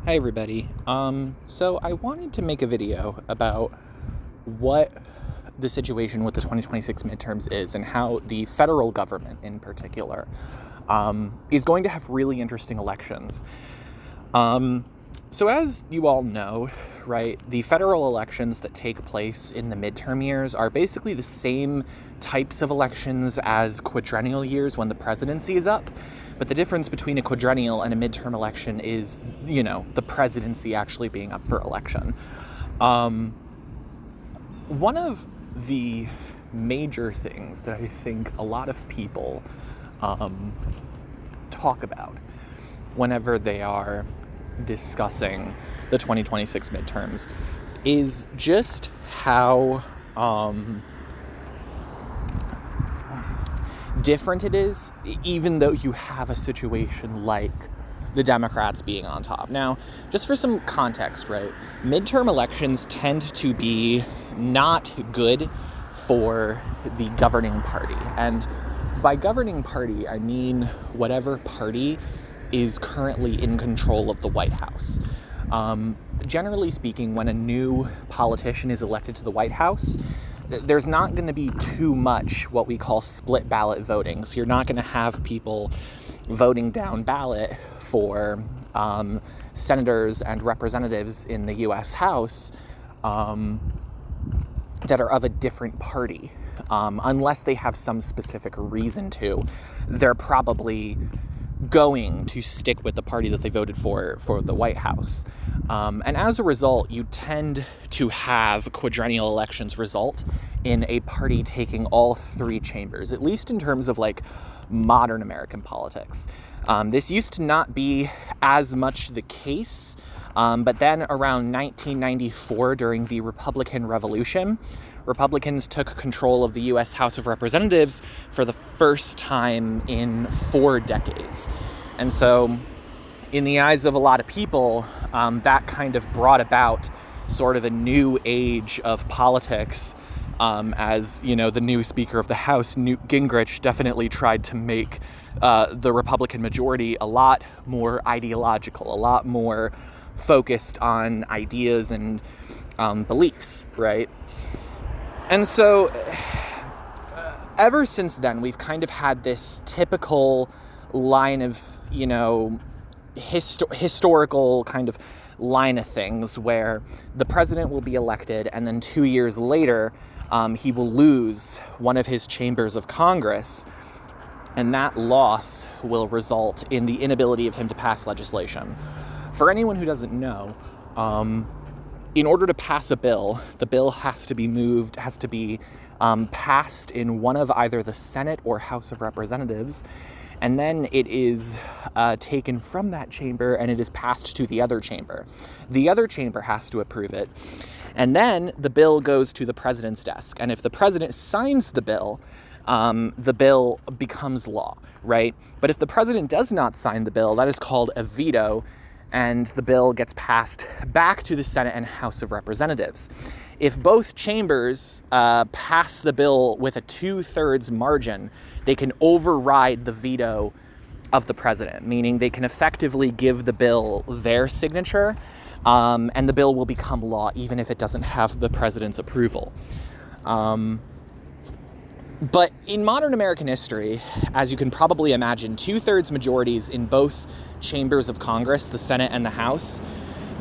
Hi everybody. So I wanted to make a video about what the situation with the 2026 midterms is and how the federal government in particular is going to have really interesting elections. So as you all know, right, the federal elections that take place in the midterm years are basically the same types of elections as quadrennial years when the presidency is up. But the difference between a quadrennial and a midterm election is, the presidency actually being up for election. One of the major things that I think a lot of people talk about whenever they are discussing the 2026 midterms is just how different it is, even though you have a situation like the Democrats being on top. Now, just for some context, right? Midterm elections tend to be not good for the governing party. And by governing party, I mean whatever party is currently in control of the White House. Generally speaking, when a new politician is elected to the White House, there's not going to be too much what we call split ballot voting. So you're not going to have people voting down ballot for senators and representatives in the U.S. House that are of a different party. Unless they have some specific reason to, they're probably going to stick with the party that they voted for the White House. And as a result, you tend to have quadrennial elections result in a party taking all three chambers, at least in terms of like modern American politics. This used to not be as much the case, but then around 1994, during the Republican Revolution, Republicans took control of the U.S. House of Representatives for the first time in 4 decades. And so, in the eyes of a lot of people, that kind of brought about sort of a new age of politics, as, the new Speaker of the House, Newt Gingrich, definitely tried to make the Republican majority a lot more ideological, a lot more focused on ideas and beliefs, right? And so, ever since then, we've kind of had this typical line of, historical kind of line of things where the president will be elected and then 2 years later, he will lose one of his chambers of Congress, and that loss will result in the inability of him to pass legislation. For anyone who doesn't know, in order to pass a bill, the bill has to be passed in one of either the Senate or House of Representatives, and then it is taken from that chamber and it is passed to the other chamber. The other chamber has to approve it, and then the bill goes to the president's desk, and if the president signs the bill becomes law, right? But if the president does not sign the bill, that is called a veto, and the bill gets passed back to the Senate and House of Representatives. If both chambers pass the bill with a 2/3 margin, they can override the veto of the president, meaning they can effectively give the bill their signature, and the bill will become law even if it doesn't have the president's approval. But in modern American history, as you can probably imagine, 2/3 majorities in both chambers of Congress, the Senate and the House,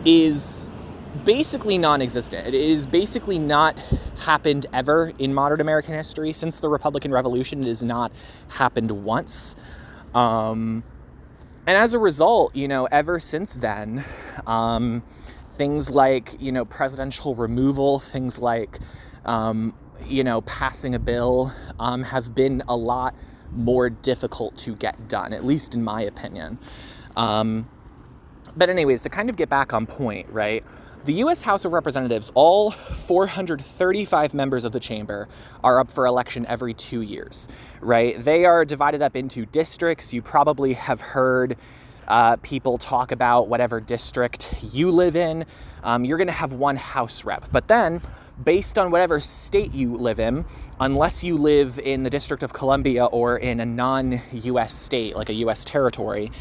is basically non-existent. It is basically not happened ever in modern American history. Since the Republican Revolution, it has not happened once. And as a result, ever since then, things like, presidential removal, things like, passing a bill, have been a lot more difficult to get done, at least in my opinion. But anyways, to kind of get back on point, right? The U.S. House of Representatives, all 435 members of the chamber are up for election every 2 years, right? They are divided up into districts. You probably have heard people talk about whatever district you live in. You're going to have one House rep, but then based on whatever state you live in, unless you live in the District of Columbia or in a non-U.S. state, like a U.S. territory,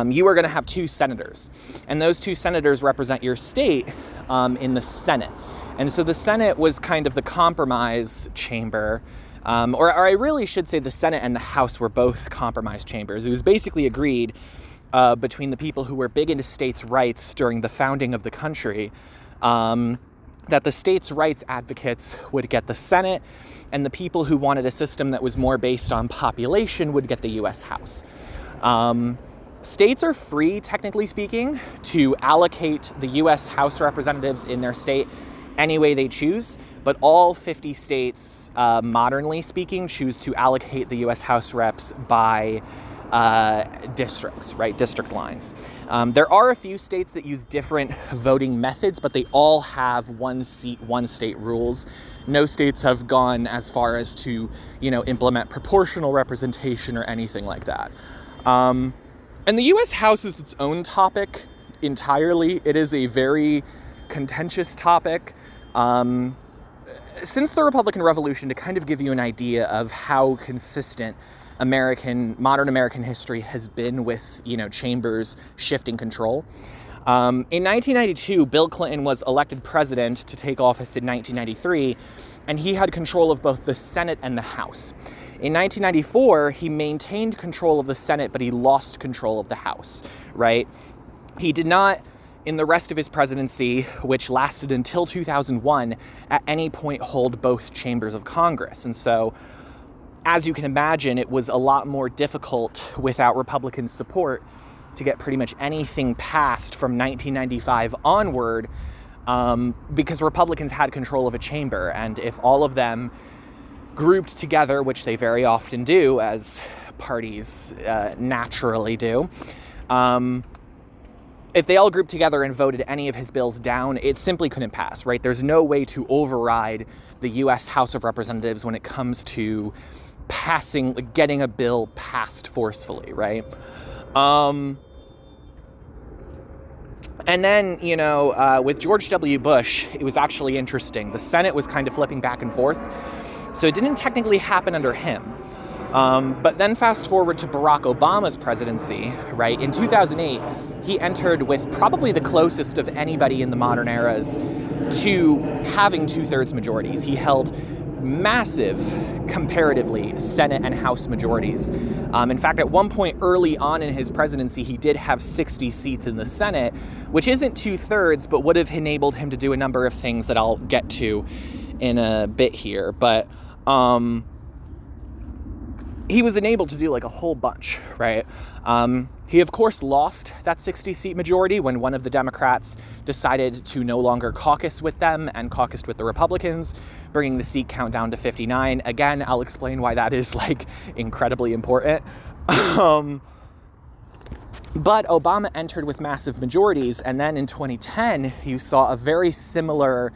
you are going to have 2 senators. And those 2 senators represent your state in the Senate. And so the Senate was kind of the compromise chamber. Or I really should say the Senate and the House were both compromise chambers. It was basically agreed between the people who were big into states' rights during the founding of the country that the states' rights advocates would get the Senate, and the people who wanted a system that was more based on population would get the U.S. House. States are free, technically speaking, to allocate the U.S. House representatives in their state any way they choose, but all 50 states, modernly speaking, choose to allocate the U.S. House reps by districts, right? District lines. There are a few states that use different voting methods, but they all have 1 seat, 1 state rules. No states have gone as far as to, implement proportional representation or anything like that. And the U.S. House is its own topic entirely. It is a very contentious topic. Since the Republican Revolution, to kind of give you an idea of how consistent modern American history has been with, chambers shifting control. In 1992, Bill Clinton was elected president to take office in 1993, and he had control of both the Senate and the House. In 1994, he maintained control of the Senate, but he lost control of the House, right? He did not, in the rest of his presidency, which lasted until 2001, at any point hold both chambers of Congress. And so, as you can imagine, it was a lot more difficult without Republican support to get pretty much anything passed from 1995 onward, because Republicans had control of a chamber. And if all of them grouped together, which they very often do, as parties naturally do, if they all grouped together and voted any of his bills down, it simply couldn't pass, right? There's no way to override the U.S. House of Representatives when it comes to getting a bill passed forcefully, right? And then, with George W. Bush, it was actually interesting. The Senate was kind of flipping back and forth, so it didn't technically happen under him. But then fast forward to Barack Obama's presidency, right? In 2008, he entered with probably the closest of anybody in the modern eras to having 2/3 majorities. He held massive, comparatively, Senate and House majorities. In fact, at one point early on in his presidency, he did have 60 seats in the Senate, which isn't 2/3, but would have enabled him to do a number of things that I'll get to in a bit here. But he was enabled to do like a whole bunch, right? He, of course, lost that 60-seat majority when one of the Democrats decided to no longer caucus with them and caucused with the Republicans, bringing the seat count down to 59. Again, I'll explain why that is, incredibly important. But Obama entered with massive majorities, and then in 2010, you saw a very similar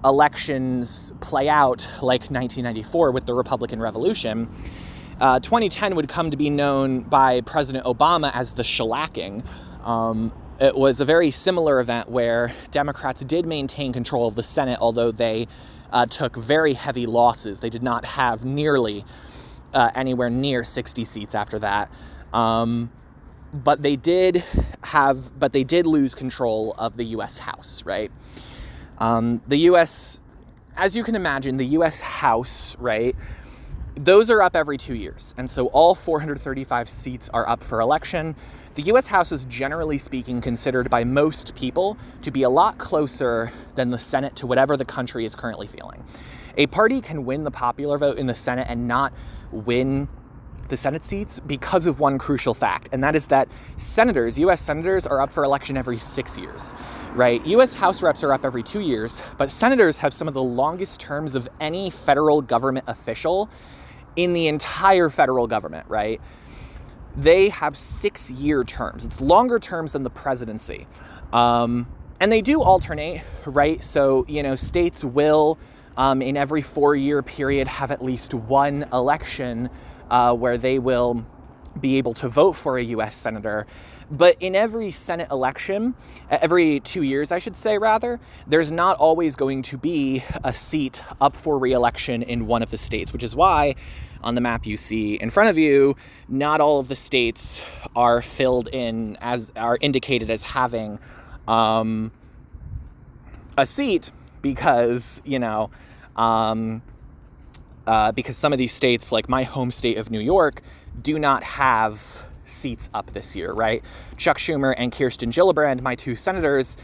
elections play out like 1994 with the Republican Revolution. 2010 would come to be known by President Obama as the shellacking. It was a very similar event where Democrats did maintain control of the Senate, although they took very heavy losses. They did not have nearly anywhere near 60 seats after that. But they did lose control of the U.S. House, right? The U.S., as you can imagine, the U.S. House, right? Those are up every 2 years. And so all 435 seats are up for election. The U.S. House is, generally speaking, considered by most people to be a lot closer than the Senate to whatever the country is currently feeling. A party can win the popular vote in the Senate and not win the Senate seats because of one crucial fact, and that is that U.S. senators are up for election every 6 years, right? U.S. House reps are up every 2 years, but senators have some of the longest terms of any federal government official in the entire federal government, right? They have 6-year terms. It's longer terms than the presidency. And they do alternate, right? So, states will, in every 4-year period, have at least one election where they will be able to vote for a U.S. senator. But in every Senate election, every 2 years, I should say, rather, there's not always going to be a seat up for re-election in one of the states, which is why on the map you see in front of you, not all of the states are filled in are indicated as having a seat because, because some of these states, like my home state of New York, do not have seats up this year, right? Chuck Schumer and Kirsten Gillibrand, my two senators,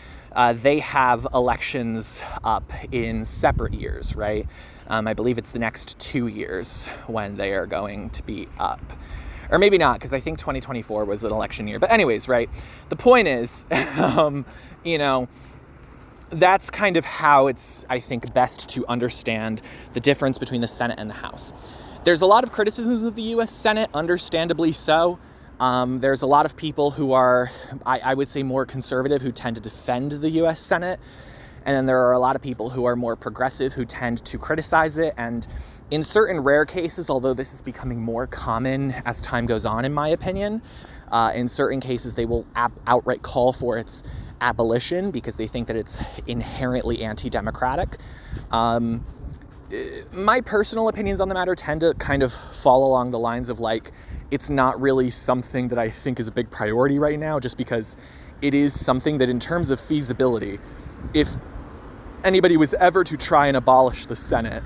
they have elections up in separate years, right? I believe it's the next 2 years when they are going to be up. Or maybe not, because I think 2024 was an election year. But anyways, right? The point is, that's kind of how it's, I think, best to understand the difference between the Senate and the House. There's a lot of criticisms of the U.S. Senate, understandably so. There's a lot of people who are, I would say, more conservative who tend to defend the U.S. Senate. And then there are a lot of people who are more progressive who tend to criticize it. And in certain rare cases, although this is becoming more common as time goes on, in my opinion, in certain cases they will outright call for its abolition because they think that it's inherently anti-democratic. My personal opinions on the matter tend to kind of fall along the lines of it's not really something that I think is a big priority right now, just because it is something that in terms of feasibility, if anybody was ever to try and abolish the Senate,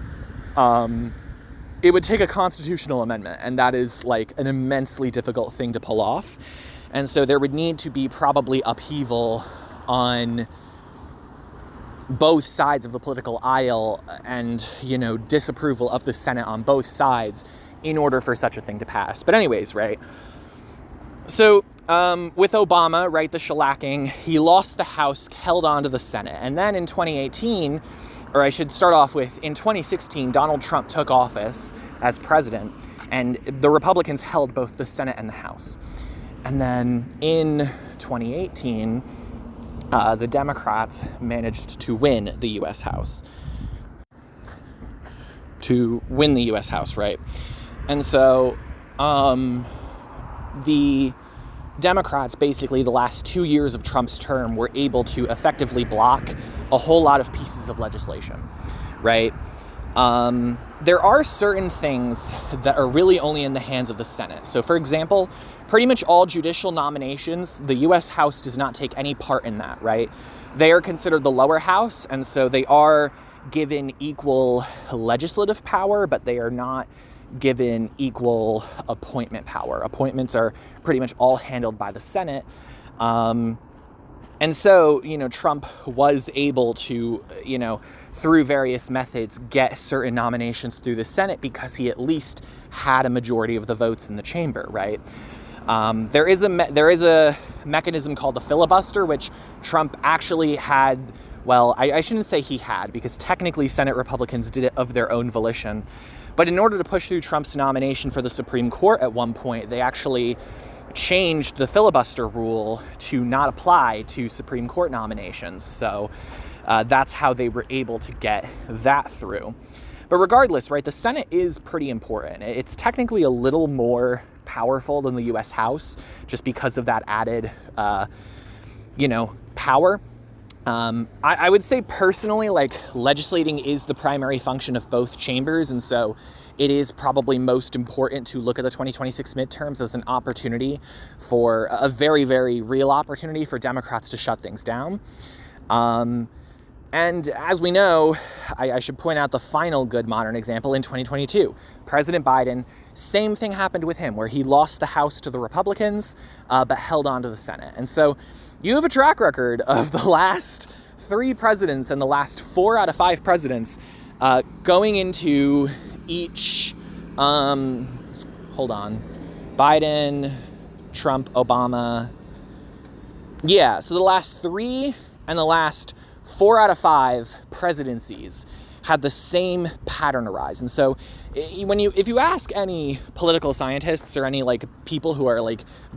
it would take a constitutional amendment, and that is an immensely difficult thing to pull off. And so there would need to be probably upheaval on both sides of the political aisle and, disapproval of the Senate on both sides in order for such a thing to pass. But anyways, right? So with Obama, right, the shellacking, he lost the House, held on to the Senate. And then in 2018, or I should start off with, in 2016, Donald Trump took office as president, and the Republicans held both the Senate and the House. And then in 2018, the Democrats managed to win the U.S. House. Right? And so the Democrats, basically the last 2 years of Trump's term, were able to effectively block a whole lot of pieces of legislation, right? There are certain things that are really only in the hands of the Senate. So, for example, pretty much all judicial nominations, the U.S. House does not take any part in that, right? They are considered the lower house, and so they are given equal legislative power, but they are not given equal appointment power. Appointments are pretty much all handled by the Senate. And so, Trump was able to, through various methods, get certain nominations through the Senate because he at least had a majority of the votes in the chamber, right? There is a mechanism called the filibuster, which Trump actually had. Well, I shouldn't say he had, because technically Senate Republicans did it of their own volition. But in order to push through Trump's nomination for the Supreme Court at one point, they actually changed the filibuster rule to not apply to Supreme Court nominations. So that's how they were able to get that through. But regardless, right, the Senate is pretty important. It's technically a little more powerful than the U.S. House just because of that added, power. I would say personally, legislating is the primary function of both chambers, and so it is probably most important to look at the 2026 midterms as an opportunity for a very, very real opportunity for Democrats to shut things down. And as we know, I should point out the final good modern example in 2022. President Biden, same thing happened with him, where he lost the House to the Republicans, but held on to the Senate. And so you have a track record of the last 3 presidents and the last 4 out of 5 presidents going into each, Biden, Trump, Obama. Yeah, so the last 3 and the last 4 out of 5 presidencies had the same pattern arise. And so if you ask any political scientists or any people who are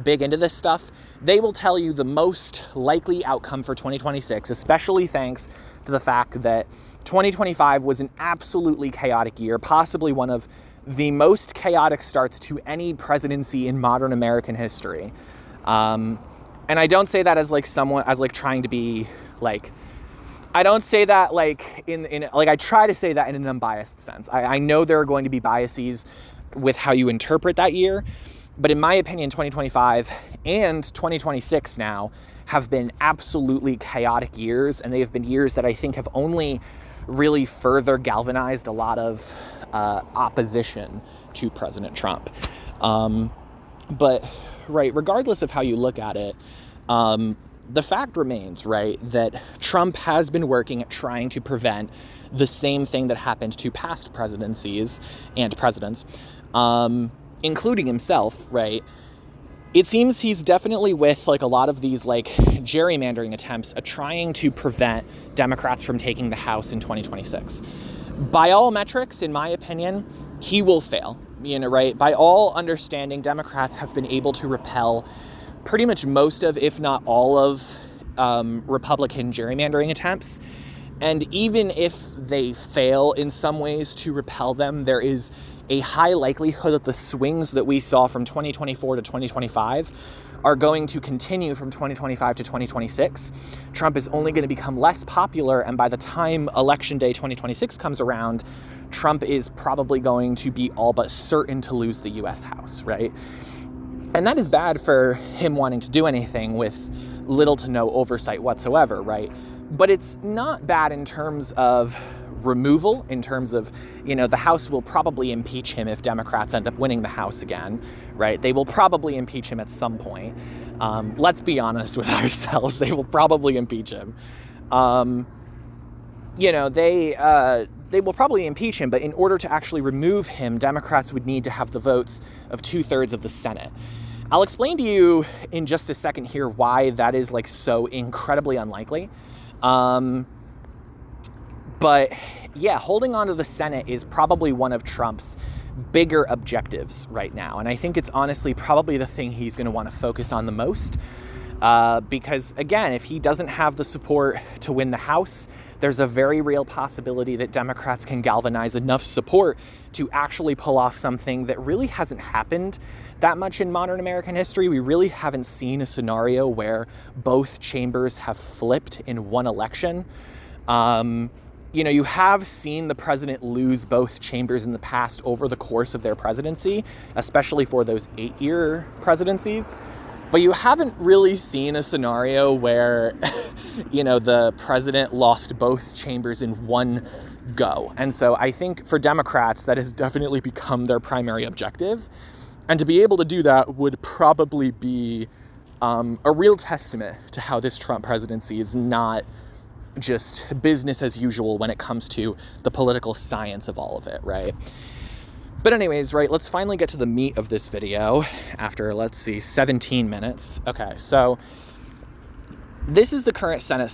big into this stuff, they will tell you the most likely outcome for 2026, especially thanks to the fact that 2025 was an absolutely chaotic year, possibly one of the most chaotic starts to any presidency in modern American history. And I don't say that as like someone, as like trying to be like, I don't say that like in like, I try to say that in an unbiased sense. I know there are going to be biases with how you interpret that year, but in my opinion, 2025 and 2026 now have been absolutely chaotic years, and they have been years that I think have only really further galvanized a lot of opposition to President Trump. But right, regardless of how you look at it, the fact remains, right, that Trump has been working at trying to prevent the same thing that happened to past presidencies and presidents, including himself, right? It seems he's definitely with like a lot of these like gerrymandering attempts at trying to prevent Democrats from taking the House in 2026. By all metrics, in my opinion, he will fail, right? By all understanding, Democrats have been able to repel pretty much most of, if not all of, Republican gerrymandering attempts. And even if they fail in some ways to repel them, there is a high likelihood that the swings that we saw from 2024 to 2025 are going to continue from 2025 to 2026. Trump is only going to become less popular, and by the time Election Day 2026 comes around, Trump is probably going to be all but certain to lose the US House, right? And that is bad for him wanting to do anything with little to no oversight whatsoever, right? But it's not bad in terms of removal, in terms of, the House will probably impeach him if Democrats end up winning the House again, right? They will probably impeach him at some point. Let's be honest with ourselves. They will probably impeach him. They will probably impeach him, but in order to actually remove him, Democrats would need to have the votes of 2/3 of the Senate. I'll explain to you in just a second here why that is like so incredibly unlikely. But yeah, holding on to the Senate is probably one of Trump's bigger objectives right now. And I think it's honestly probably the thing he's going to want to focus on the most. Because again, if he doesn't have the support to win the House, there's a very real possibility that Democrats can galvanize enough support to actually pull off something that really hasn't happened that much in modern American history. We really haven't seen a scenario where both chambers have flipped in one election. You have seen the president lose both chambers in the past over the course of their presidency, especially for those 8-year presidencies. But you haven't really seen a scenario where, the president lost both chambers in one go. And so I think for Democrats, that has definitely become their primary objective. And to be able to do that would probably be a real testament to how this Trump presidency is not just business as usual when it comes to the political science of all of it, right? But anyways, right, let's finally get to the meat of this video after, 17 minutes. Okay, so this is the current Senate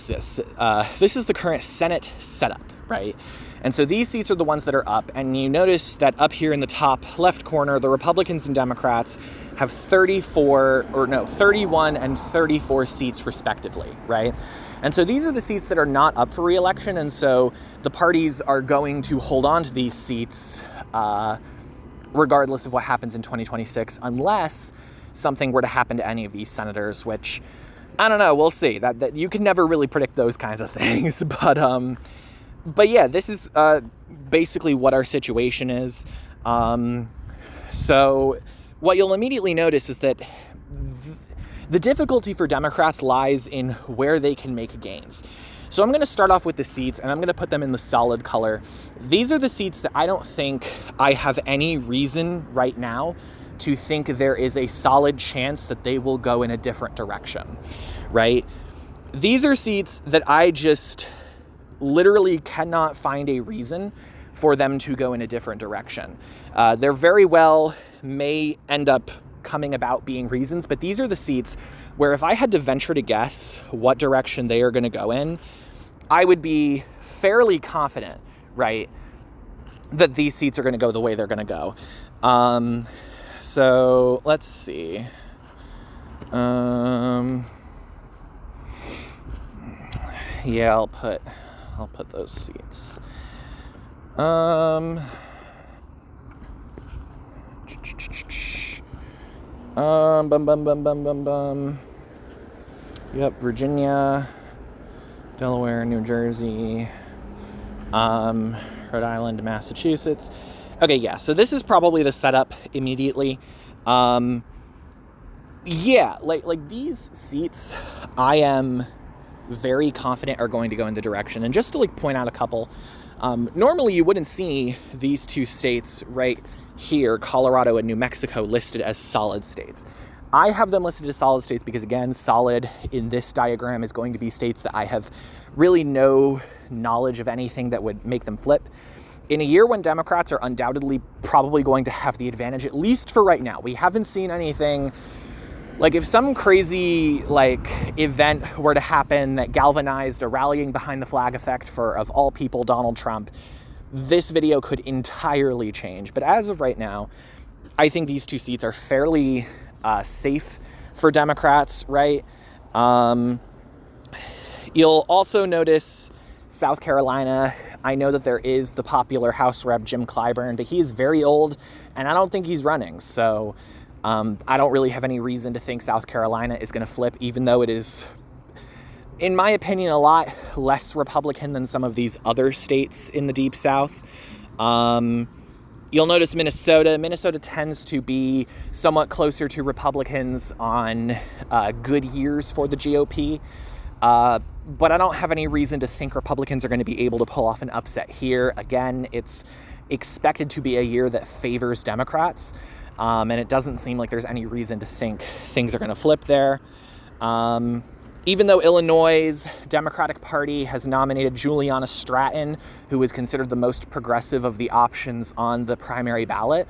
setup, right? And so these seats are the ones that are up, and you notice that up here in the top left corner, the Republicans and Democrats have 31 and 34 seats respectively, right? And so these are the seats that are not up for re-election, and so the parties are going to hold on to these seats regardless of what happens in 2026, unless something were to happen to any of these senators, which, I don't know, we'll see. That you can never really predict those kinds of things, but yeah, this is basically what our situation is. So what you'll immediately notice is that the difficulty for Democrats lies in where they can make gains. So I'm going to start off with the seats, and I'm going to put them in the solid color. These are the seats that I don't think I have any reason right now to think there is a solid chance that they will go in a different direction, right? These are seats that I just literally cannot find a reason for them to go in a different direction. There very well may end up coming about being reasons, but these are the seats where if I had to venture to guess what direction they are going to go in, I would be fairly confident, right, that these seats are going to go the way they're going to go. So let's see. Yeah, I'll put those seats. Bum, bum, bum, bum, bum, bum. Yep, Virginia, Delaware, New Jersey, Rhode Island, Massachusetts. Okay, yeah, so this is probably the setup immediately. Yeah, like these seats, I am very confident are going to go in the direction. And just to like point out a couple, normally you wouldn't see these two states right here, Colorado and New Mexico, listed as solid states. I have them listed as solid states because, again, solid in this diagram is going to be states that I have really no knowledge of anything that would make them flip. In a year when Democrats are undoubtedly probably going to have the advantage, at least for right now, we haven't seen anything. Like, if some crazy, like, event were to happen that galvanized a rallying behind the flag effect for, of all people, Donald Trump, this video could entirely change. But as of right now, I think these two seats are fairly safe for Democrats, right? You'll also notice South Carolina. I know that there is the popular House Rep Jim Clyburn, but he is very old, and I don't think he's running. So I don't really have any reason to think South Carolina is going to flip, even though it is, in my opinion, a lot less Republican than some of these other states in the Deep South. You'll notice Minnesota. Minnesota tends to be somewhat closer to Republicans on good years for the GOP. But I don't have any reason to think Republicans are going to be able to pull off an upset here. Again, it's expected to be a year that favors Democrats. And it doesn't seem like there's any reason to think things are going to flip there. Even though Illinois' Democratic Party has nominated Juliana Stratton, who is considered the most progressive of the options on the primary ballot,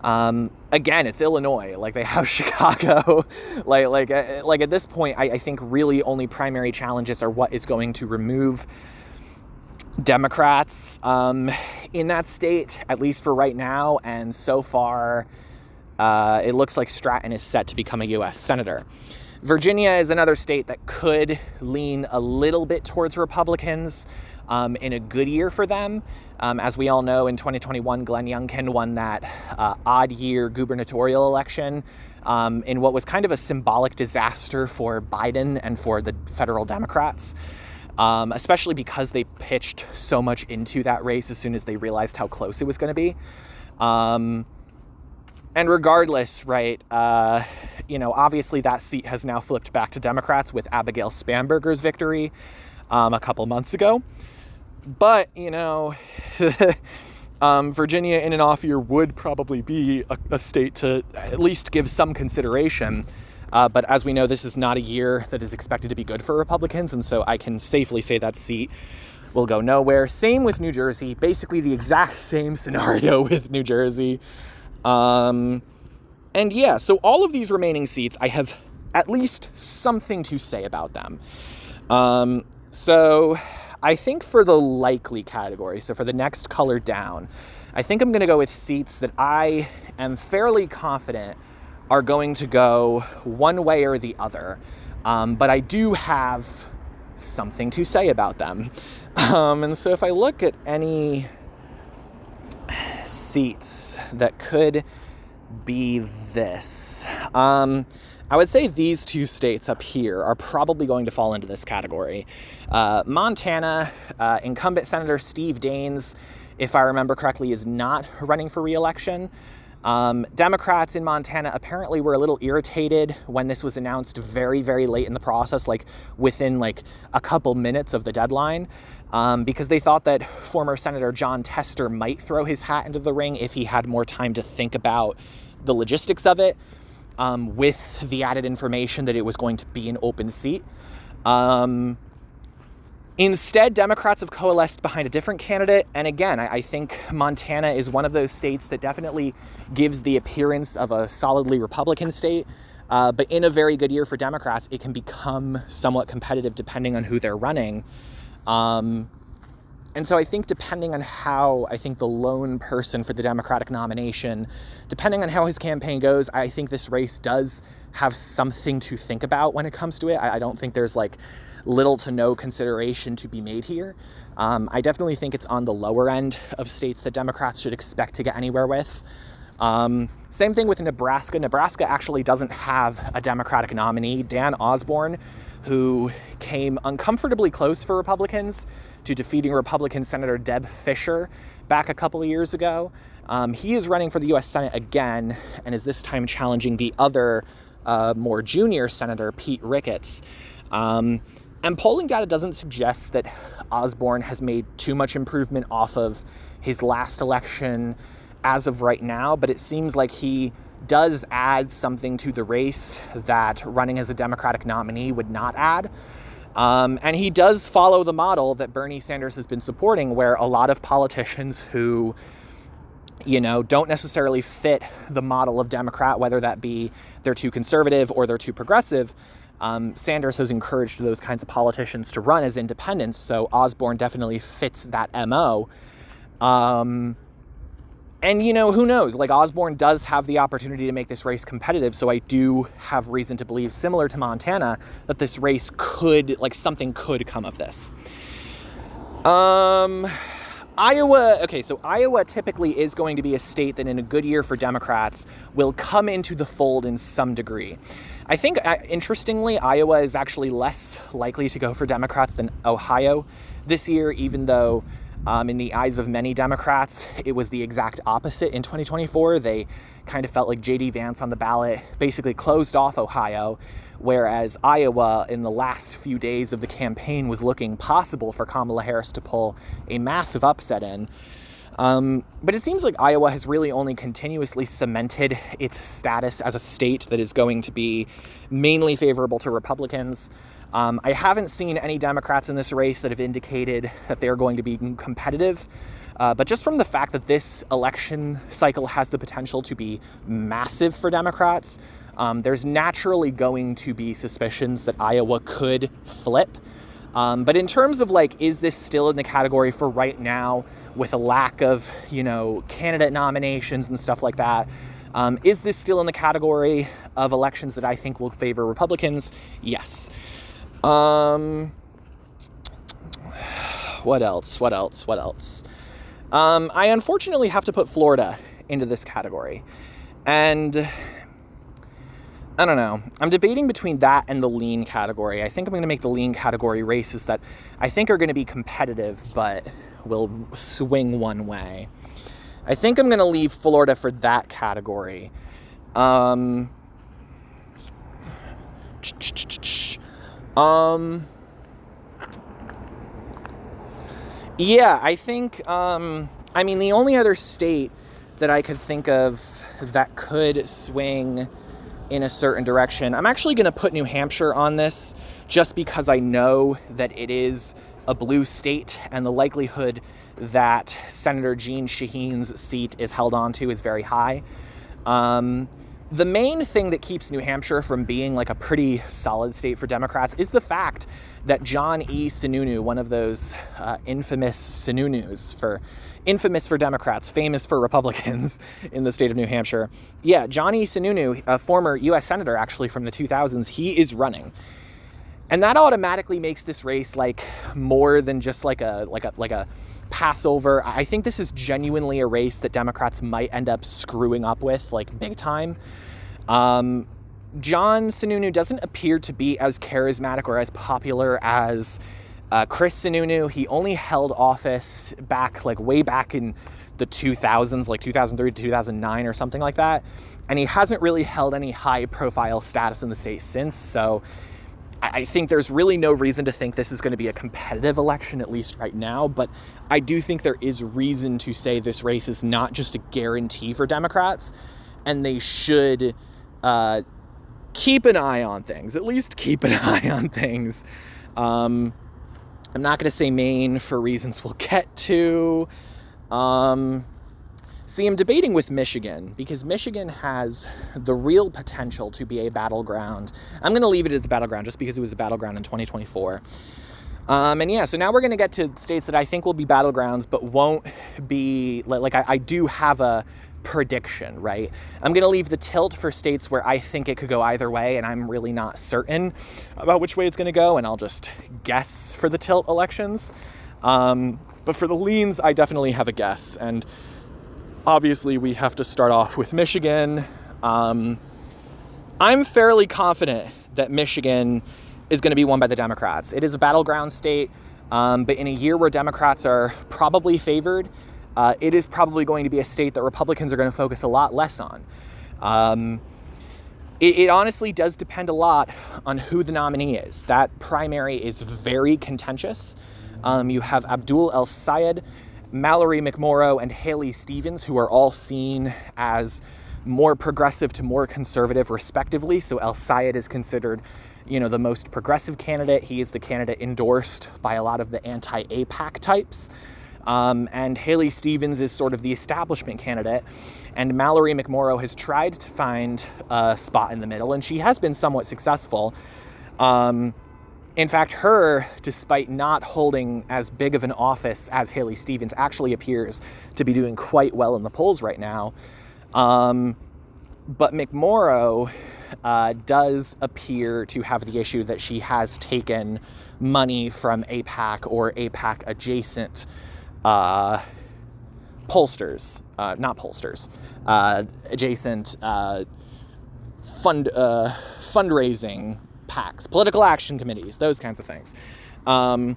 again, it's Illinois. Like, they have Chicago. like at this point, I think really only primary challenges are what is going to remove Democrats in that state, at least for right now. And so far, it looks like Stratton is set to become a U.S. Senator. Virginia is another state that could lean a little bit towards Republicans in a good year for them. As we all know, in 2021, Glenn Youngkin won that odd year gubernatorial election in what was kind of a symbolic disaster for Biden and for the federal Democrats, especially because they pitched so much into that race as soon as they realized how close it was going to be. And regardless, right, obviously that seat has now flipped back to Democrats with Abigail Spanberger's victory a couple months ago. But, Virginia in an off year would probably be a state to at least give some consideration. But as we know, this is not a year that is expected to be good for Republicans. And so I can safely say that seat will go nowhere. Same with New Jersey, basically the exact same scenario with New Jersey. And yeah, so all of these remaining seats, I have at least something to say about them. So I think for the likely category, so for the next color down, I think I'm going to go with seats that I am fairly confident are going to go one way or the other. But I do have something to say about them. And so if I look at any seats that could be this, I would say these two states up here are probably going to fall into this category. Montana, incumbent Senator Steve Daines, if I remember correctly, is not running for re-election. Democrats in Montana apparently were a little irritated when this was announced very, very late in the process, like within like a couple minutes of the deadline, because they thought that former Senator Jon Tester might throw his hat into the ring if he had more time to think about the logistics of it, with the added information that it was going to be an open seat. Instead, Democrats have coalesced behind a different candidate. And again, I think Montana is one of those states that definitely gives the appearance of a solidly Republican state. But in a very good year for Democrats, it can become somewhat competitive depending on who they're running. And so I think depending on how I think the lone person for the Democratic nomination, depending on how his campaign goes, I think this race does have something to think about when it comes to it. I don't think there's like little to no consideration to be made here. I definitely think it's on the lower end of states that Democrats should expect to get anywhere with. Same thing with Nebraska. Nebraska actually doesn't have a Democratic nominee. Dan Osborne, who came uncomfortably close for Republicans to defeating Republican Senator Deb Fischer back a couple of years ago. He is running for the U.S. Senate again and is this time challenging the other more junior Senator, Pete Ricketts. And polling data doesn't suggest that Osborne has made too much improvement off of his last election as of right now, but it seems like he does add something to the race that running as a Democratic nominee would not add. And he does follow the model that Bernie Sanders has been supporting, where a lot of politicians who, don't necessarily fit the model of Democrat, whether that be they're too conservative or they're too progressive, Sanders has encouraged those kinds of politicians to run as independents. So Osborne definitely fits that MO. And, who knows? Like, Osborne does have the opportunity to make this race competitive, so I do have reason to believe, similar to Montana, that this race something could come of this. Iowa, okay, so Iowa typically is going to be a state that in a good year for Democrats will come into the fold in some degree. I think, interestingly, Iowa is actually less likely to go for Democrats than Ohio this year, even though in the eyes of many Democrats, it was the exact opposite in 2024. They kind of felt like J.D. Vance on the ballot basically closed off Ohio, whereas Iowa in the last few days of the campaign was looking possible for Kamala Harris to pull a massive upset in. But it seems like Iowa has really only continuously cemented its status as a state that is going to be mainly favorable to Republicans. I haven't seen any Democrats in this race that have indicated that they're going to be competitive. But just from the fact that this election cycle has the potential to be massive for Democrats, there's naturally going to be suspicions that Iowa could flip. But in terms of is this still in the category for right now with a lack of, candidate nominations and stuff like that? Is this still in the category of elections that I think will favor Republicans? Yes. What else? I unfortunately have to put Florida into this category. And I don't know. I'm debating between that and the lean category. I think I'm going to make the lean category races that I think are going to be competitive, but will swing one way. I think I'm going to leave Florida for that category. Yeah, I think, the only other state that I could think of that could swing in a certain direction, I'm actually going to put New Hampshire on this just because I know that it is a blue state and the likelihood that Senator Jeanne Shaheen's seat is held onto is very high. The main thing that keeps New Hampshire from being a pretty solid state for Democrats is the fact that John E. Sununu, one of those infamous Sununus, infamous for Democrats, famous for Republicans in the state of New Hampshire. Yeah, John E. Sununu, a former U.S. Senator actually from the 2000s, he is running. And that automatically makes this race more than just like a Passover. I think this is genuinely a race that Democrats might end up screwing up with big time. John Sununu doesn't appear to be as charismatic or as popular as Chris Sununu. He only held office way back in the 2000s, 2003 to 2009 or something like that. And he hasn't really held any high profile status in the state since. So I think there's really no reason to think this is going to be a competitive election, at least right now. But I do think there is reason to say this race is not just a guarantee for Democrats, and they should keep an eye on things, at least keep an eye on things. I'm not going to say Maine for reasons we'll get to. See, I'm debating with Michigan because Michigan has the real potential to be a battleground. I'm going to leave it as a battleground just because it was a battleground in 2024. So now we're going to get to states that I think will be battlegrounds, but won't be I do have a prediction, right? I'm going to leave the tilt for states where I think it could go either way, and I'm really not certain about which way it's going to go, and I'll just guess for the tilt elections. But for the leans, I definitely have a guess, and Obviously, we have to start off with Michigan. I'm fairly confident that Michigan is going to be won by the Democrats. It is a battleground state, but in a year where Democrats are probably favored, it is probably going to be a state that Republicans are going to focus a lot less on. It honestly does depend a lot on who the nominee is. That primary is very contentious. You have Abdul El-Sayed, Mallory McMorrow, and Haley Stevens, who are all seen as more progressive to more conservative, respectively. So El-Sayed is considered, the most progressive candidate. He is the candidate endorsed by a lot of the anti-AIPAC types. And Haley Stevens is sort of the establishment candidate. And Mallory McMorrow has tried to find a spot in the middle, and she has been somewhat successful. In fact, her, despite not holding as big of an office as Haley Stevens, actually appears to be doing quite well in the polls right now. But McMorrow does appear to have the issue that she has taken money from AIPAC or AIPAC-adjacent adjacent fundraising PACs, political action committees, those kinds of things. So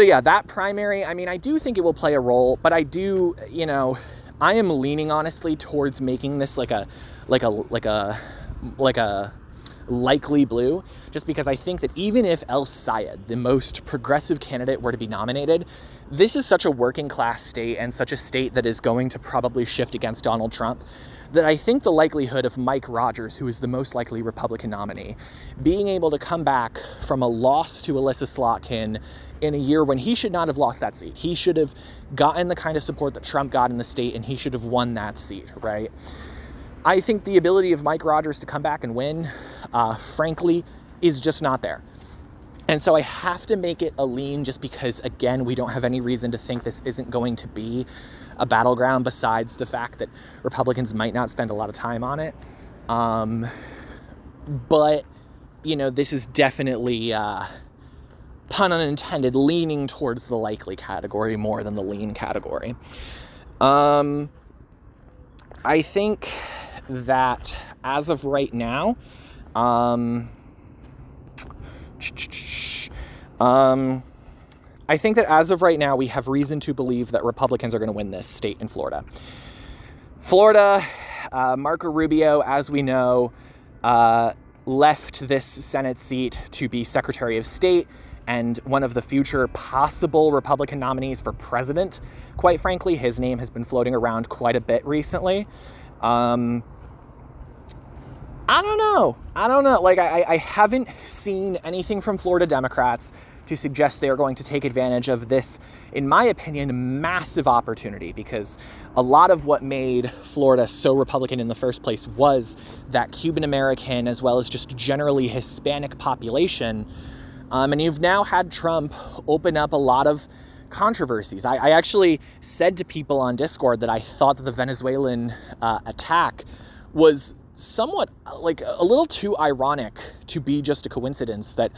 yeah, that primary, I do think it will play a role, but I do, I am leaning honestly towards making this like a likely blue, just because I think that even if El-Sayed, the most progressive candidate, were to be nominated, this is such a working class state and such a state that is going to probably shift against Donald Trump, that I think the likelihood of Mike Rogers, who is the most likely Republican nominee, being able to come back from a loss to Alyssa Slotkin in a year when he should not have lost that seat. He should have gotten the kind of support that Trump got in the state, and he should have won that seat, right? I think the ability of Mike Rogers to come back and win, frankly, is just not there. And so I have to make it a lean just because, again, we don't have any reason to think this isn't going to be a battleground besides the fact that Republicans might not spend a lot of time on it. But, this is definitely, pun unintended, leaning towards the likely category more than the lean category. I think that as of right now, we have reason to believe that Republicans are going to win this state in Florida. Marco Rubio, as we know, left this Senate seat to be Secretary of State and one of the future possible Republican nominees for president. Quite frankly, his name has been floating around quite a bit recently. I don't know. I haven't seen anything from Florida Democrats to suggest they are going to take advantage of this, in my opinion, massive opportunity, because a lot of what made Florida so Republican in the first place was that Cuban American as well as just generally Hispanic population. And you've now had Trump open up a lot of controversies. I actually said to people on Discord that I thought that the Venezuelan attack was somewhat like a little too ironic to be just a coincidence, that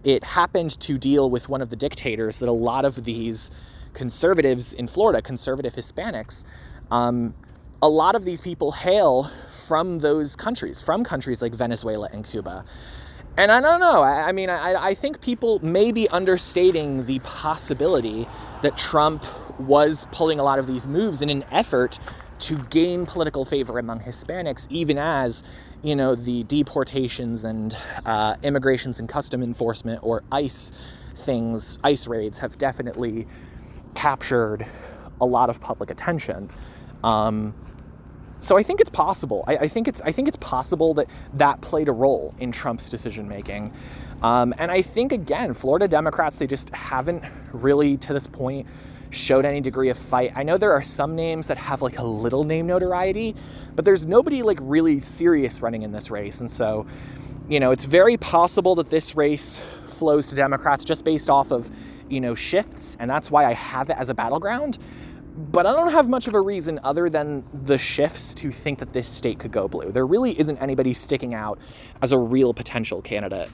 it happened to deal with one of the dictators that a lot of these conservatives in Florida, conservative Hispanics, a lot of these people hail from those countries, from countries like Venezuela and Cuba. And I don't know, I think people may be understating the possibility that Trump was pulling a lot of these moves in an effort to gain political favor among Hispanics, even as, the deportations and immigrations and custom enforcement, or ICE raids, have definitely captured a lot of public attention. So I think it's possible. I think it's possible that played a role in Trump's decision making. And I think, again, Florida Democrats, they just haven't really, to this point, showed any degree of fight. I know there are some names that have like a little name notoriety, but there's nobody like really serious running in this race. And so, it's very possible that this race flows to Democrats just based off of, shifts. And that's why I have it as a battleground. But I don't have much of a reason other than the shifts to think that this state could go blue. There really isn't anybody sticking out as a real potential candidate.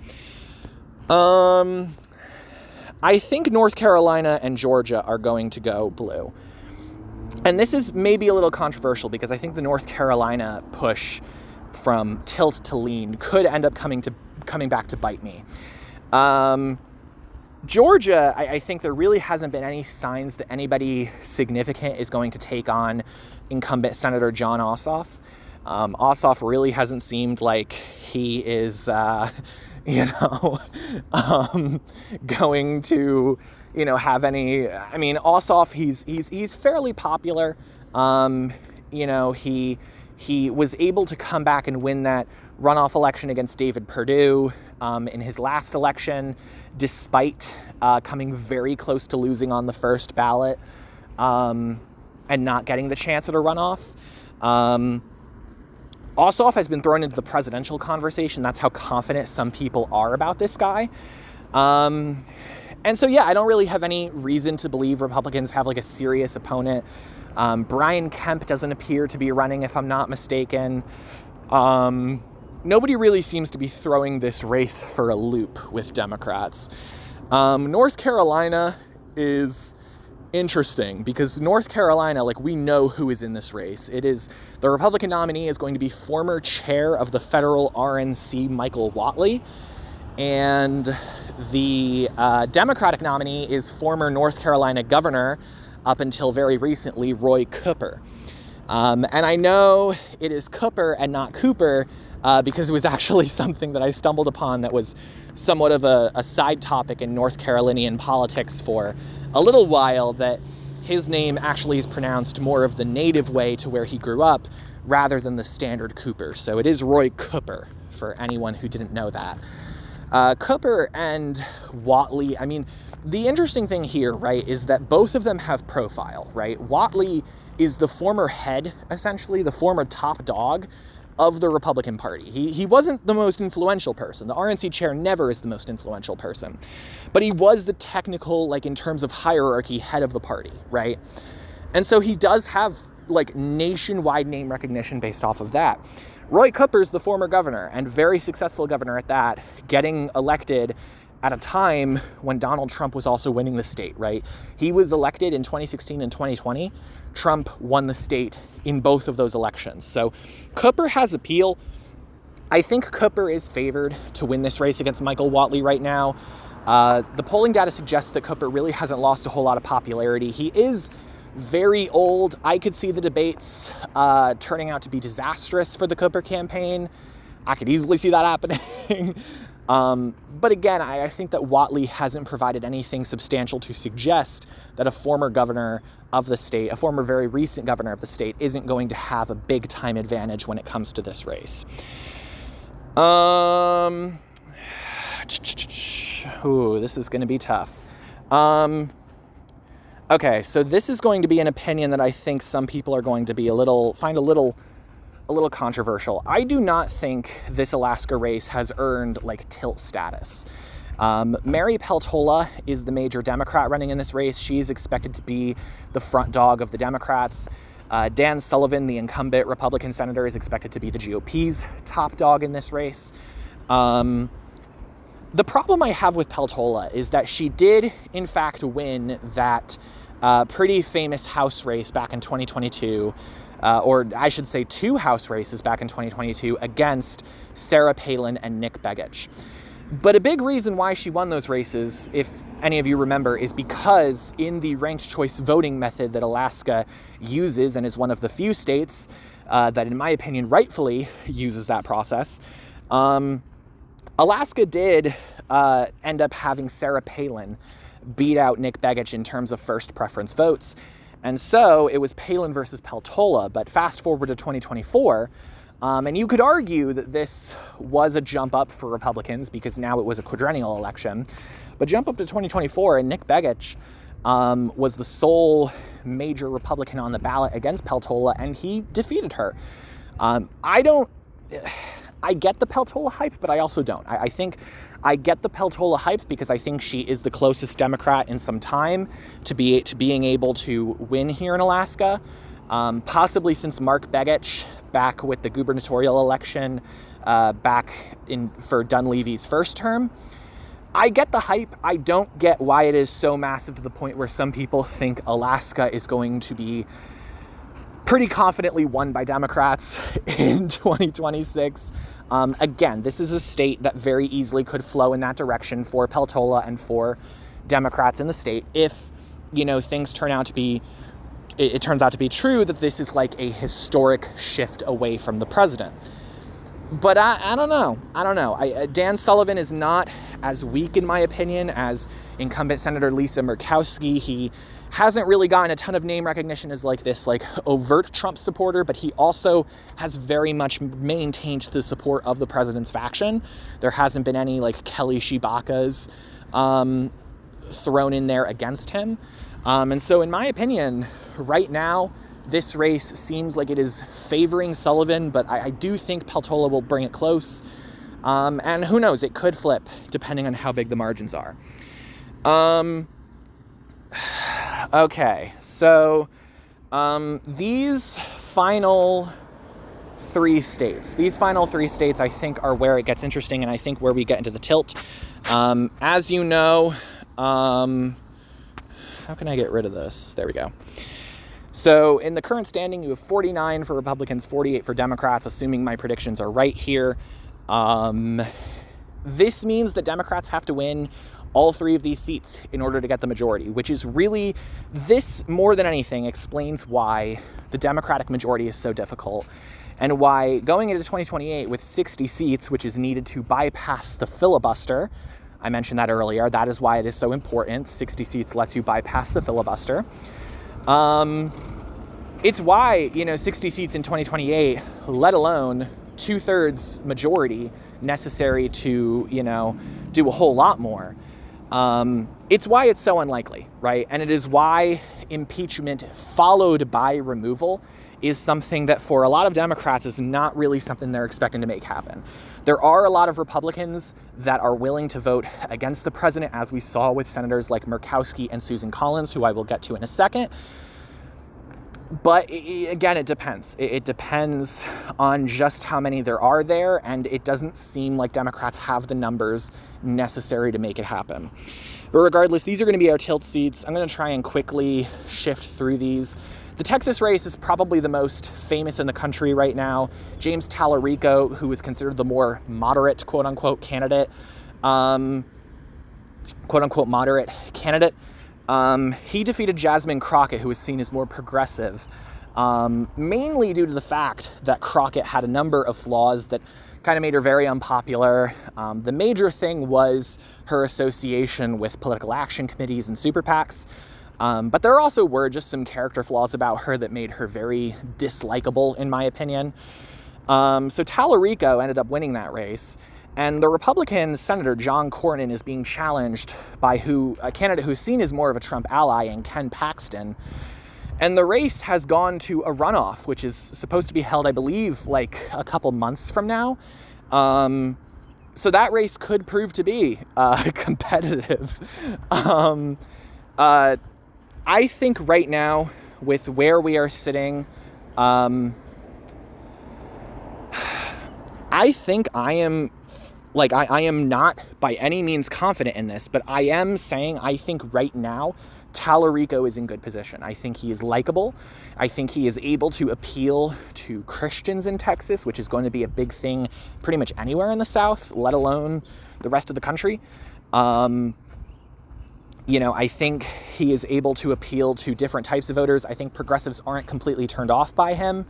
I think North Carolina and Georgia are going to go blue. And this is maybe a little controversial because I think the North Carolina push from tilt to lean could end up coming back to bite me. Georgia, I think there really hasn't been any signs that anybody significant is going to take on incumbent Senator Jon Ossoff. Ossoff really hasn't seemed like he is, going to, have any. I mean, Ossoff, he's fairly popular. He was able to come back and win that runoff election against David Perdue in his last election, despite coming very close to losing on the first ballot and not getting the chance at a runoff. Ossoff has been thrown into the presidential conversation. That's how confident some people are about this guy. And so, I don't really have any reason to believe Republicans have like a serious opponent. Brian Kemp doesn't appear to be running, if I'm not mistaken. Nobody really seems to be throwing this race for a loop with Democrats. North Carolina is interesting because North Carolina, we know who is in this race. It is the Republican nominee is going to be former chair of the federal RNC, Michael Whatley. And the Democratic nominee is former North Carolina governor, up until very recently, Roy Cooper. And I know it is Cooper and not Cooper because it was actually something that I stumbled upon that was somewhat of a side topic in North Carolinian politics for a little while, that his name actually is pronounced more of the native way to where he grew up rather than the standard Cooper. So it is Roy Cooper, for anyone who didn't know that. Cooper and Whatley, I mean, the interesting thing here, right, is that both of them have profile, right? Whatley is the former head, essentially, the former top dog of the Republican Party. He wasn't the most influential person. The RNC chair never is the most influential person. But he was the technical, in terms of hierarchy, head of the party, right? And so he does have, nationwide name recognition based off of that. Roy Cooper's the former governor, and very successful governor at that, getting elected at a time when Donald Trump was also winning the state, right? He was elected in 2016 and 2020. Trump won the state in both of those elections. So Cooper has appeal. I think Cooper is favored to win this race against Michael Whatley right now. The polling data suggests that Cooper really hasn't lost a whole lot of popularity. He is very old. I could see the debates turning out to be disastrous for the Cooper campaign. I could easily see that happening. But again, I think that Whatley hasn't provided anything substantial to suggest that a former governor of the state, a former very recent governor of the state, isn't going to have a big time advantage when it comes to this race. This is going to be tough. Okay, so this is going to be an opinion that I think some people are going to be find a little controversial. I do not think this Alaska race has earned tilt status. Mary Peltola is the major Democrat running in this race. She's expected to be the front dog of the Democrats. Dan Sullivan, the incumbent Republican senator, is expected to be the GOP's top dog in this race. The problem I have with Peltola is that she did, in fact, win that pretty famous House race back in 2022, or I should say 2 House races back in 2022 against Sarah Palin and Nick Begich. But a big reason why she won those races, if any of you remember, is because in the ranked choice voting method that Alaska uses, and is one of the few states that, in my opinion, rightfully uses that process, Alaska did end up having Sarah Palin beat out Nick Begich in terms of first preference votes. And so it was Palin versus Peltola. But fast forward to 2024, and you could argue that this was a jump up for Republicans because now it was a quadrennial election. But jump up to 2024, and Nick Begich was the sole major Republican on the ballot against Peltola, and he defeated her. I get the Peltola hype, but I also don't. I think I get the Peltola hype because I think she is the closest Democrat in some time to being able to win here in Alaska, possibly since Mark Begich back with the gubernatorial election for Dunleavy's first term. I get the hype. I don't get why it is so massive to the point where some people think Alaska is going to be pretty confidently won by Democrats in 2026. Again, this is a state that very easily could flow in that direction for Peltola and for Democrats in the state if, things turn out to be, it turns out to be true that this is like a historic shift away from the president. But I don't know. Dan Sullivan is not as weak, in my opinion, as incumbent Senator Lisa Murkowski. He hasn't really gotten a ton of name recognition as this overt Trump supporter, but he also has very much maintained the support of the president's faction. There hasn't been any Kelly Shibakas thrown in there against him. And so in my opinion, right now, this race seems like it is favoring Sullivan, but I do think Peltola will bring it close. And who knows, it could flip depending on how big the margins are. Okay, so these final three states I think are where it gets interesting, and I think where we get into the tilt. As you know, how can I get rid of this? There we go. So in the current standing, you have 49 for Republicans, 48 for Democrats, assuming my predictions are right here. This means that Democrats have to win all three of these seats in order to get the majority, which is really, this more than anything explains why the Democratic majority is so difficult and why going into 2028 with 60 seats, which is needed to bypass the filibuster, I mentioned that earlier, that is why it is so important. 60 seats lets you bypass the filibuster. It's why, 60 seats in 2028, let alone 2/3 majority necessary to, do a whole lot more. It's why it's so unlikely, right? And it is why impeachment followed by removal is something that for a lot of Democrats is not really something they're expecting to make happen. There are a lot of Republicans that are willing to vote against the president, as we saw with senators like Murkowski and Susan Collins, who I will get to in a second. But again, it depends. It depends on just how many there are there, and it doesn't seem like Democrats have the numbers necessary to make it happen. But regardless, these are going to be our tilt seats. I'm going to try and quickly shift through these. The Texas race is probably the most famous in the country right now. James Tallarico, who is considered the more moderate, quote-unquote, candidate, he defeated Jasmine Crockett, who was seen as more progressive, mainly due to the fact that Crockett had a number of flaws that kind of made her very unpopular. The major thing was her association with political action committees and super PACs. But there also were just some character flaws about her that made her very dislikable, in my opinion. So Tallarico ended up winning that race. And the Republican Senator John Cornyn is being challenged by a candidate who's seen as more of a Trump ally in Ken Paxton. And the race has gone to a runoff, which is supposed to be held, I believe, a couple months from now. So that race could prove to be competitive. I think right now, with where we are sitting, I think I am not by any means confident in this, but I am saying I think right now Tallarico is in good position. I think he is likable. I think he is able to appeal to Christians in Texas, which is going to be a big thing pretty much anywhere in the South, let alone the rest of the country. I think he is able to appeal to different types of voters. I think progressives aren't completely turned off by him.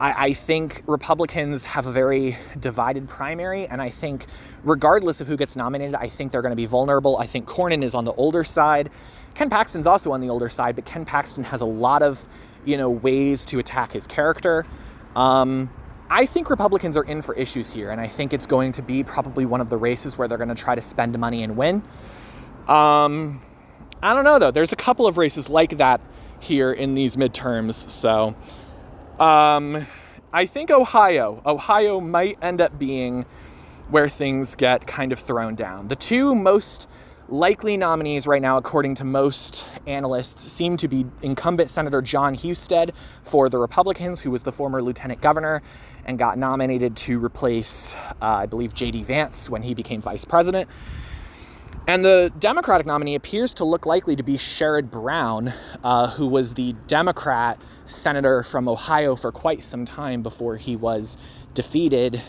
I think Republicans have a very divided primary, and I think regardless of who gets nominated, I think they're going to be vulnerable. I think Cornyn is on the older side. Ken Paxton's also on the older side, but Ken Paxton has a lot of, ways to attack his character. I think Republicans are in for issues here, and I think it's going to be probably one of the races where they're going to try to spend money and win. I don't know, though. There's a couple of races like that here in these midterms, so... I think Ohio might end up being where things get kind of thrown down. The two most likely nominees right now, according to most analysts, seem to be incumbent Senator John Husted for the Republicans, who was the former lieutenant governor and got nominated to replace, I believe, J.D. Vance when he became vice president. And the Democratic nominee appears to look likely to be Sherrod Brown, who was the Democrat senator from Ohio for quite some time before he was defeated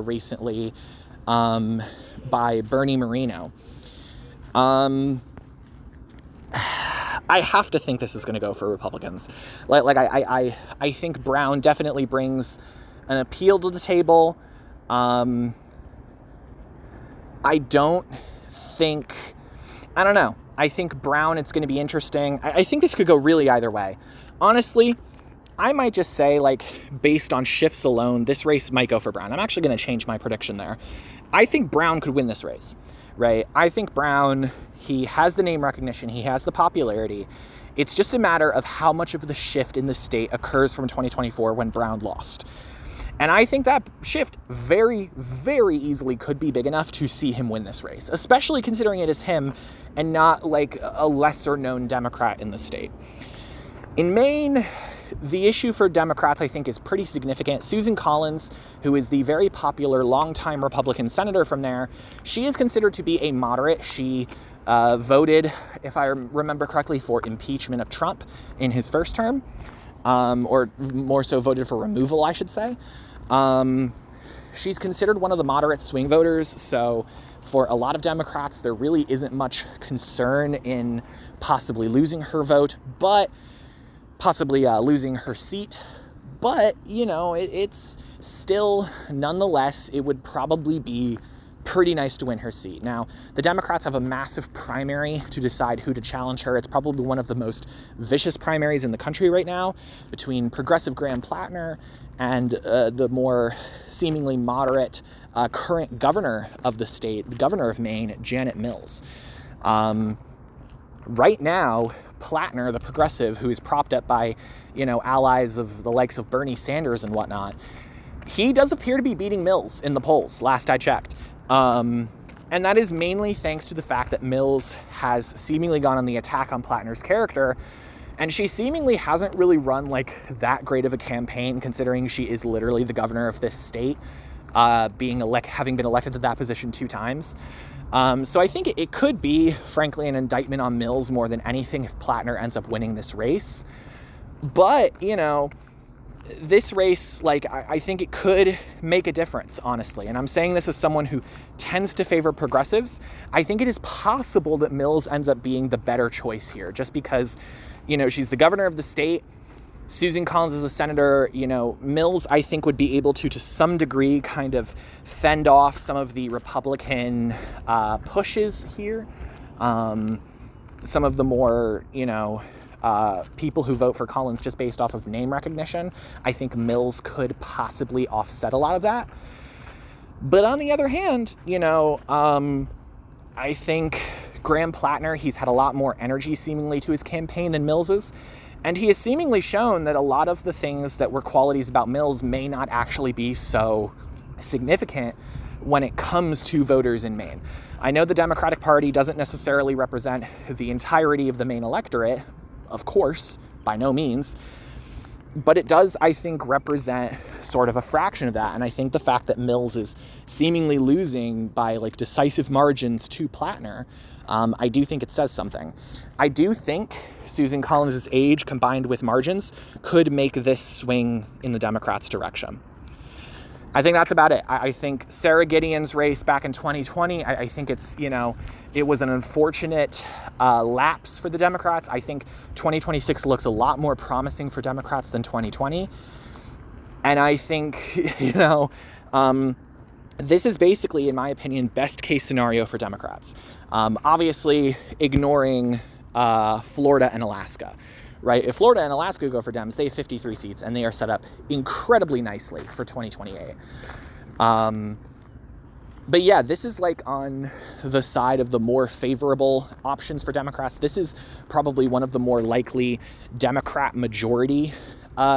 recently by Bernie Moreno. I have to think this is going to go for Republicans. I think Brown definitely brings an appeal to the table. I don't know. I think Brown, it's going to be interesting. I think this could go really either way. Honestly, I might just say, based on shifts alone, this race might go for Brown. I'm actually going to change my prediction there. I think Brown could win this race, right? I think Brown, he has the name recognition. He has the popularity. It's just a matter of how much of the shift in the state occurs from 2024 when Brown lost. And I think that shift very, very easily could be big enough to see him win this race, especially considering it is him and not a lesser known Democrat in the state. In Maine, the issue for Democrats, I think, is pretty significant. Susan Collins, who is the very popular longtime Republican senator from there, she is considered to be a moderate. She voted, if I remember correctly, for impeachment of Trump in his first term, or more so voted for removal, I should say. She's considered one of the moderate swing voters, so for a lot of Democrats, there really isn't much concern in possibly losing her vote, but possibly losing her seat. But, it's still, nonetheless, it would probably be pretty nice to win her seat. Now, the Democrats have a massive primary to decide who to challenge her. It's probably one of the most vicious primaries in the country right now between progressive Graham Plattner and the more seemingly moderate current governor of the state, the governor of Maine, Janet Mills. Right now, Plattner, the progressive, who is propped up by, allies of the likes of Bernie Sanders and whatnot, he does appear to be beating Mills in the polls, last I checked. And that is mainly thanks to the fact that Mills has seemingly gone on the attack on Plattner's character, and she seemingly hasn't really run that great of a campaign, considering she is literally the governor of this state, having been elected to that position 2 times. So I think it could be, frankly, an indictment on Mills more than anything if Plattner ends up winning this race. But, this race, I think it could make a difference, honestly. And I'm saying this as someone who tends to favor progressives. I think it is possible that Mills ends up being the better choice here, just because, she's the governor of the state. Susan Collins is a senator. Mills, I think, would be able to some degree, kind of fend off some of the Republican pushes here. Some of the more, people who vote for Collins just based off of name recognition. I think Mills could possibly offset a lot of that. But on the other hand, I think Graham Plattner, he's had a lot more energy seemingly to his campaign than Mills's. And he has seemingly shown that a lot of the things that were qualities about Mills may not actually be so significant when it comes to voters in Maine. I know the Democratic Party doesn't necessarily represent the entirety of the Maine electorate, of course, by no means, but it does, I think, represent sort of a fraction of that. And I think the fact that Mills is seemingly losing by decisive margins to Plattner, I do think it says something. I do think Susan Collins' age combined with margins could make this swing in the Democrats' direction. I think that's about it. I think Sarah Gideon's race back in 2020, I think it's, it was an unfortunate lapse for the Democrats. I think 2026 looks a lot more promising for Democrats than 2020. And I think, this is basically, in my opinion, best case scenario for Democrats. Obviously, ignoring Florida and Alaska. Right? If Florida and Alaska go for Dems, they have 53 seats, and they are set up incredibly nicely for 2028. But yeah, this is on the side of the more favorable options for Democrats. This is probably one of the more likely Democrat majority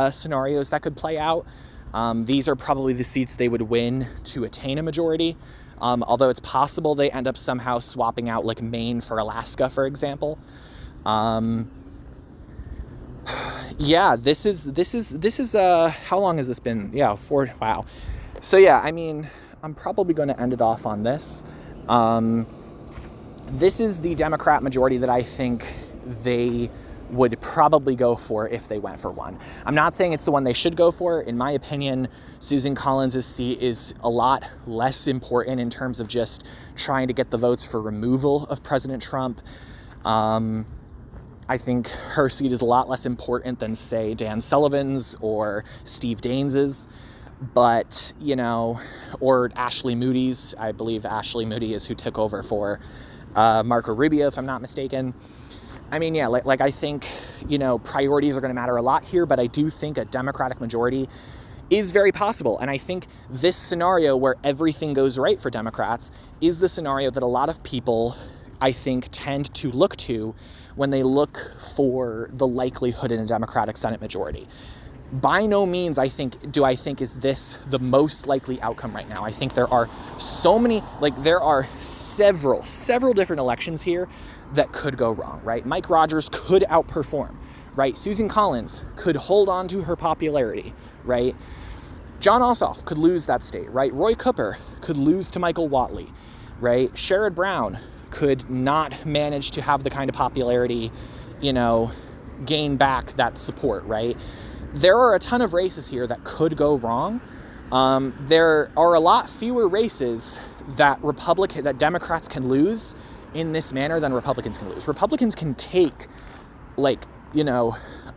scenarios that could play out. These are probably the seats they would win to attain a majority. Although it's possible they end up somehow swapping out Maine for Alaska, for example. Yeah, this is how long has this been? Yeah, wow. So yeah, I'm probably going to end it off on this. this is the Democrat majority that I think they would probably go for if they went for one. I'm not saying it's the one they should go for. In my opinion, Susan Collins' seat is a lot less important in terms of just trying to get the votes for removal of President Trump. I think her seat is a lot less important than, say, Dan Sullivan's or Steve Daines's, but, you know, or Ashley Moody's. I believe Ashley Moody is who took over for Marco Rubio, if I'm not mistaken. I mean, yeah, like I think, you know, priorities are going to matter a lot here, but I do think a Democratic majority is very possible. And I think this scenario where everything goes right for Democrats is the scenario that a lot of people, I think, tend to look to when they look for the likelihood in a Democratic Senate majority. By no means do I think is this the most likely outcome right now. I think there are so many, there are several different elections here that could go wrong, right? Mike Rogers could outperform, right? Susan Collins could hold on to her popularity, right? Jon Ossoff could lose that state, right? Roy Cooper could lose to Michael Whatley, right? Sherrod Brown could not manage to have the kind of popularity, you know, gain back that support, right? There are a ton of races here that could go wrong. There are a lot fewer races that Democrats can lose in this manner than Republicans can lose. Republicans can take,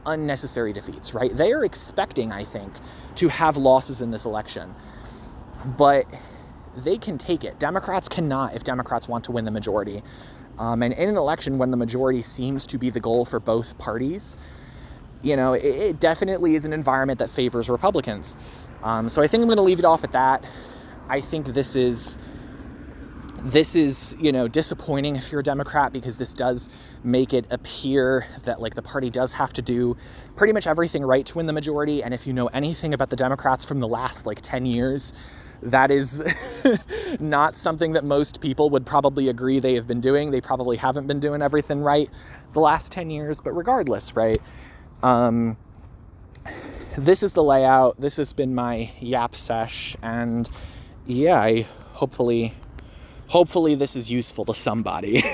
unnecessary defeats, right? They are expecting, I think, to have losses in this election, but they can take it. Democrats cannot, if Democrats want to win the majority. And in an election when the majority seems to be the goal for both parties, you know, it definitely is an environment that favors Republicans. So I think I'm going to leave it off at that. I think this is, you know, disappointing if you're a Democrat, because this does make it appear that, the party does have to do pretty much everything right to win the majority. And if you know anything about the Democrats from the last, 10 years, that is not something that most people would probably agree they have been doing. They probably haven't been doing everything right the last 10 years, but regardless, right? This is the layout. This has been my yap sesh, and yeah, hopefully this is useful to somebody.